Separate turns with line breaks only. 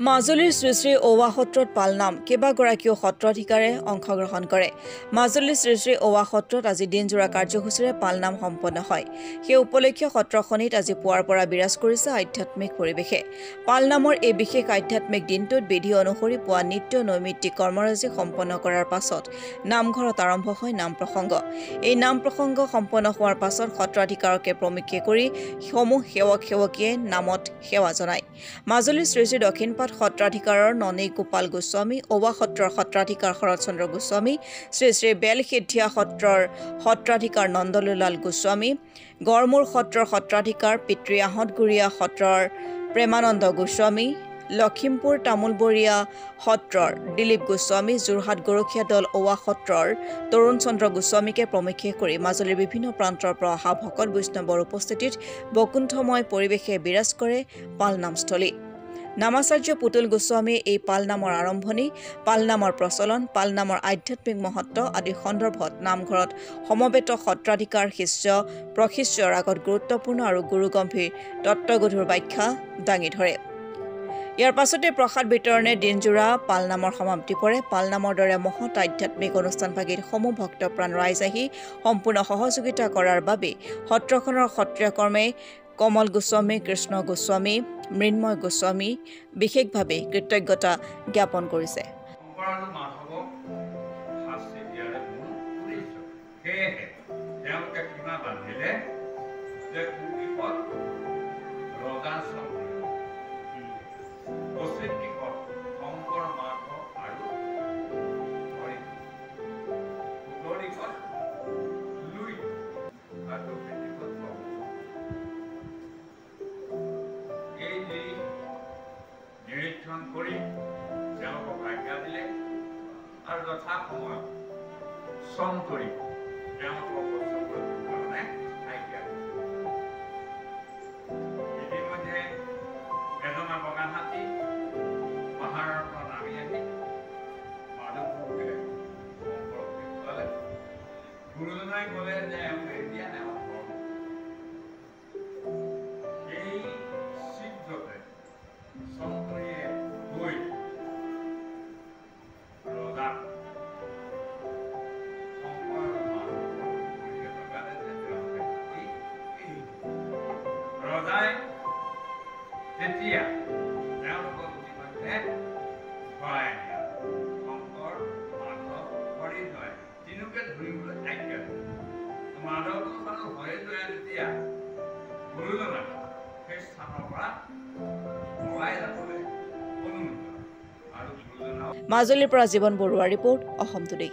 মাজুলীৰ শ্ৰী শ্ৰী ঔৱা সত্ৰত পালনাম কেইবাগৰাকীও সত্ৰাধিকাৰে অংশগ্ৰহণ কৰে। মাজুলীৰ শ্ৰী শ্ৰী ঔৱা সত্ৰত আজি দিনজোৰা কাৰ্যসূচীৰে পালনাম সম্পন্ন হয়। সেই উপলক্ষে সত্ৰখনিত আজি পুৱাৰ পৰা বিৰাজ কৰিছে আধ্যাত্মিক পৰিৱেশে। পালনামৰ এই বিশেষ আধ্যাত্মিক দিনটোত বিধি অনুসৰি পুৱা নিত্য নৈমিত্তিক কৰ্মৰাজি সম্পন্ন কৰাৰ পাছত নামঘৰত আৰম্ভ হয় নাম প্ৰসংগ। এই নাম প্ৰসংগ সম্পন্ন হোৱাৰ পাছত সত্ৰাধিকাৰকে প্ৰমুখ্যে কৰি সমূহ সেৱক সেৱকীয়ে নামত সেৱা জনায়। মাজুলীৰ শ্ৰী শ্ৰী দক্ষিণপাট সত্ৰাধিকাৰৰ ননী গোপাল গোস্বামী, ঔৱা সত্ৰৰ সত্ৰাধিকাৰ শৰৎচন্দ্ৰ গোস্বামী, শ্ৰী শ্ৰী বেলসিদ্ধীয়া সত্ৰৰ সত্ৰাধিকাৰ নন্দলাল গোস্বামী, গড়মূৰ সত্ৰৰ সত্ৰাধিকাৰ পিতৃ আহঁতগুৰিয়া সত্ৰৰ প্ৰেমানন্দ গোস্বামী, লখিমপুৰ তামোলবৰীয়া সত্ৰৰ দিলীপ গোস্বামী, যোৰহাট গৰখীয়া দল ঔৱা সত্ৰৰ তৰুণ চন্দ্ৰ গোস্বামীকে প্ৰমুখ্যে কৰি মাজুলীৰ বিভিন্ন প্ৰান্তৰ পৰা অহা ভকত বৈষ্ণৱৰ উপস্থিতিত বৈকুণ্ঠময় পৰিৱেশে বিৰাজ কৰে পালনামস্থলী। নামাচাৰ্য পুতুল গোস্বামীয়ে এই পালনামৰ আৰম্ভণি, পালনামৰ প্ৰচলন, পালনামৰ আধ্যাত্মিক মহত্ব আদি সন্দৰ্ভত নামঘৰত সমবেত সত্ৰাধিকাৰ শিষ্য প্ৰশিষ্যৰ আগত গুৰুত্বপূৰ্ণ আৰু গুৰুগম্ভীৰ তত্ত্বগধুৰ ব্যাখ্যা দাঙি ধৰে। ইয়াৰ পাছতে প্ৰসাদ বিতৰণে দিনজোৰা পালনামৰ সমাপ্তি পৰে। পালনামৰ দৰে মহৎ আধ্যাত্মিক অনুষ্ঠানভাগিত সমূহ ভক্তপ্ৰাণ ৰাইজ আহি সম্পূৰ্ণ সহযোগিতা কৰাৰ বাবে সত্ৰখনৰ সত্ৰীয় কৰ্মে কমল গোস্বামী, কৃষ্ণ গোস্বামী, মৃন্ময় গোস্বামী বিশেষভাৱে কৃতজ্ঞতা জ্ঞাপন কৰিছে।
কৰি তেওঁলোকক আজ্ঞা দিলে আৰু যথা সময়ত শ্ৰম কৰি তেওঁলোকক কাৰণে আজ্ঞা দিলে। ইতিমধ্যে এজনা বগা হাতী পাহাৰৰ পৰা নামি আহি মাধৱপুৰকে দেখুৱালে। গুৰুজনাই ক'লে যে এতিয়া সেই শীঘ্ৰতে শ্ৰম কৰিয়ে গৈ ৰজাক ৰজাই তেতিয়া তেওঁলোকক ইতিমধ্যে ভৰাই দিয়া শংকৰ, মাধৱ, হৰিদ্বয় তিনিওকে ধৰিবলৈ আজ্ঞা দিলে। মাধৱ আৰু হৰিদ্বয়ে তেতিয়া গুৰুজনাক সেই স্থানৰ পৰা
মাজুলীৰ পৰা জীৱন বৰুৱা ৰিপৰ্ট, অসম টুডে।